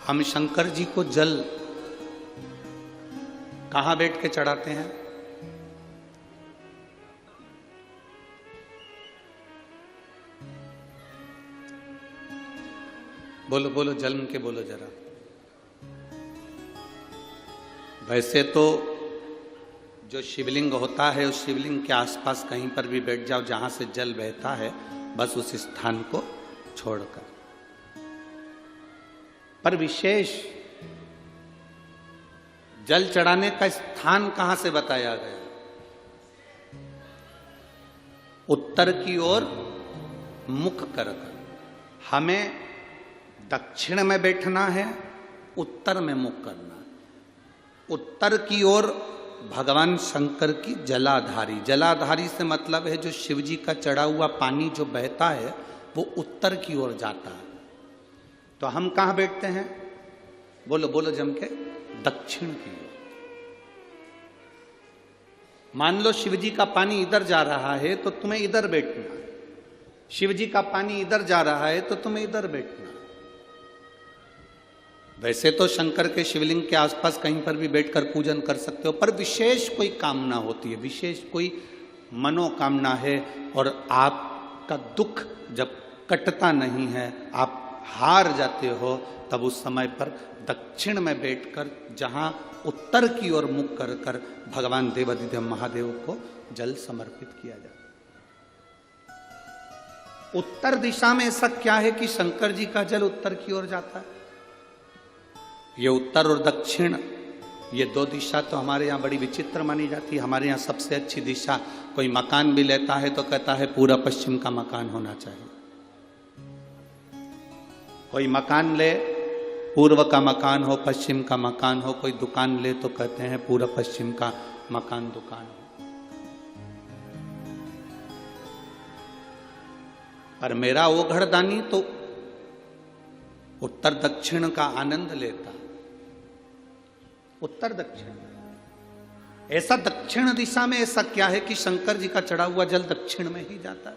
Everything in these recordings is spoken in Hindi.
हम शंकर जी को जल कहां बैठ के चढ़ाते हैं? बोलो बोलो, जन्म के बोलो जरा। वैसे तो जो शिवलिंग होता है उस शिवलिंग के आसपास कहीं पर भी बैठ जाओ जहां से जल बहता है, बस उस स्थान को छोड़कर। पर विशेष जल चढ़ाने का स्थान कहां से बताया गया? उत्तर की ओर मुख कर हमें दक्षिण में बैठना है, उत्तर में मुख करना है। उत्तर की ओर भगवान शंकर की जलाधारी, जलाधारी से मतलब है जो शिव जी का चढ़ा हुआ पानी जो बहता है वो उत्तर की ओर जाता है। तो हम कहां बैठते हैं? बोलो बोलो जम के, दक्षिण की ओर। मान लो शिव जी का पानी इधर जा रहा है तो तुम्हें इधर बैठना है, शिव जी का पानी इधर जा रहा है तो तुम्हें इधर बैठना है। वैसे तो शंकर के शिवलिंग के आसपास कहीं पर भी बैठकर पूजन कर सकते हो, पर विशेष कोई कामना होती है, विशेष कोई मनोकामना है और आपका दुख जब कटता नहीं है, आप हार जाते हो, तब उस समय पर दक्षिण में बैठकर जहां उत्तर की ओर मुख कर कर भगवान देवाधिदेव महादेव को जल समर्पित किया जाता है। उत्तर दिशा में ऐसा क्या है कि शंकर जी का जल उत्तर की ओर जाता है? ये उत्तर और दक्षिण, ये दो दिशा तो हमारे यहाँ बड़ी विचित्र मानी जाती है। हमारे यहाँ सबसे अच्छी दिशा, कोई मकान भी लेता है तो कहता है पूरा पश्चिम का मकान होना चाहिए। कोई मकान ले, पूर्व का मकान हो, पश्चिम का मकान हो। कोई दुकान ले तो कहते हैं पूरा पश्चिम का मकान दुकान हो। पर मेरा वो घरदानी तो उत्तर दक्षिण का आनंद लेता, उत्तर दक्षिण। ऐसा दक्षिण दिशा में ऐसा क्या है कि शंकर जी का चढ़ा हुआ जल दक्षिण में ही जाता है?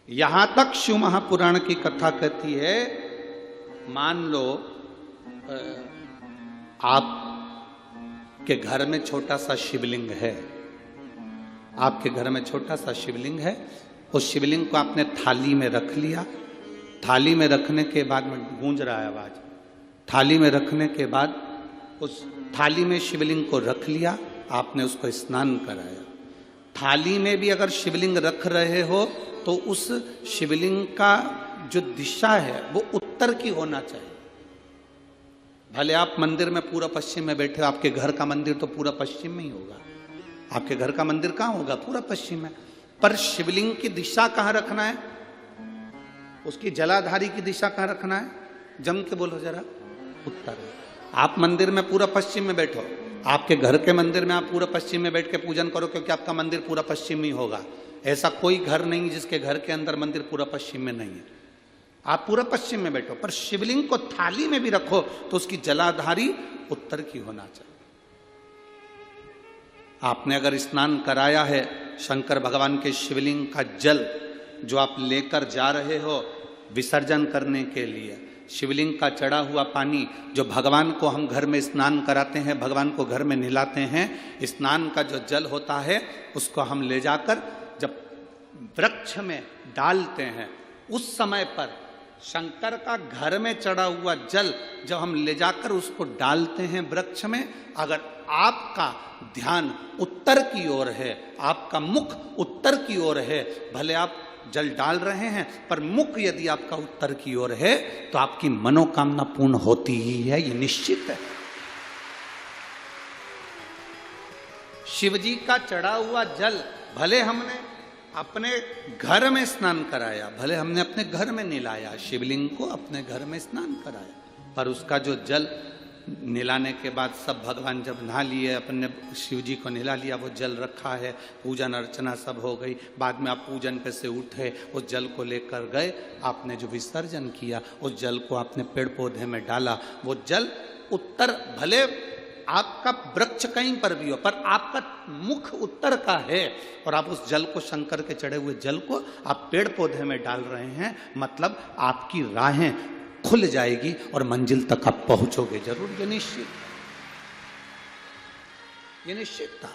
यहां तक शिव महापुराण की कथा कहती है, मान लो आपके घर में छोटा सा शिवलिंग है, आपके घर में छोटा सा शिवलिंग है, उस शिवलिंग को आपने थाली में रख लिया। थाली में रखने के बाद में गूंज रहा है आवाज, थाली में रखने के बाद उस थाली में शिवलिंग को रख लिया, आपने उसको स्नान कराया। थाली में भी अगर शिवलिंग रख रहे हो तो उस शिवलिंग का जो दिशा है वो उत्तर की होना चाहिए। भले आप मंदिर में पूरा पश्चिम में बैठे हो, आपके घर का मंदिर तो पूरा पश्चिम में ही होगा। आपके घर का मंदिर कहाँ होगा? पूरा पश्चिम में। पर शिवलिंग की दिशा कहाँ रखना है? उसकी जलाधारी की दिशा कहाँ रखना है? जम के बोलो जरा, उत्तर। आप मंदिर में पूरा पश्चिम में बैठो, आपके घर के मंदिर में आप पूरा पश्चिम में बैठ के पूजन करो, क्योंकि आपका मंदिर पूरा पश्चिम ही होगा। ऐसा कोई घर नहीं जिसके घर के अंदर मंदिर पूरा पश्चिम में नहीं है। आप पूरा पश्चिम में बैठो, पर शिवलिंग को थाली में भी रखो तो उसकी जलाधारी उत्तर की होना चाहिए। आपने अगर स्नान कराया है, शंकर भगवान के शिवलिंग का जल जो आप लेकर जा रहे हो विसर्जन करने के लिए, शिवलिंग का चढ़ा हुआ पानी जो भगवान को हम घर में स्नान कराते हैं, भगवान को घर में नहलाते हैं, स्नान का जो जल होता है उसको हम ले जाकर जब वृक्ष में डालते हैं, उस समय पर शंकर का घर में चढ़ा हुआ जल जब हम ले जाकर उसको डालते हैं वृक्ष में, अगर आपका ध्यान उत्तर की ओर है, आपका मुख उत्तर की ओर है, भले आप जल डाल रहे हैं पर मुख यदि आपका उत्तर की ओर है तो आपकी मनोकामना पूर्ण होती ही है, ये निश्चित है। शिव जी का चढ़ा हुआ जल भले हमने अपने घर में स्नान कराया, भले हमने अपने घर में नहलाया, शिवलिंग को अपने घर में स्नान कराया, पर उसका जो जल नहलाने के बाद सब भगवान जब नहा लिए, अपने शिव जी को नहला लिया, वो जल रखा है, पूजन अर्चना सब हो गई, बाद में आप पूजन पे से उठे, उस जल को लेकर गए, आपने जो विसर्जन किया उस जल को आपने पेड़ पौधे में डाला, वो जल उत्तर, भले आपका वृक्ष कहीं पर भी हो, पर आपका मुख उत्तर का है और आप उस जल को, शंकर के चढ़े हुए जल को आप पेड़ पौधे में डाल रहे हैं, मतलब आपकी राहें खुल जाएगी और मंजिल तक आप पहुंचोगे जरूर। ये निश्चित था।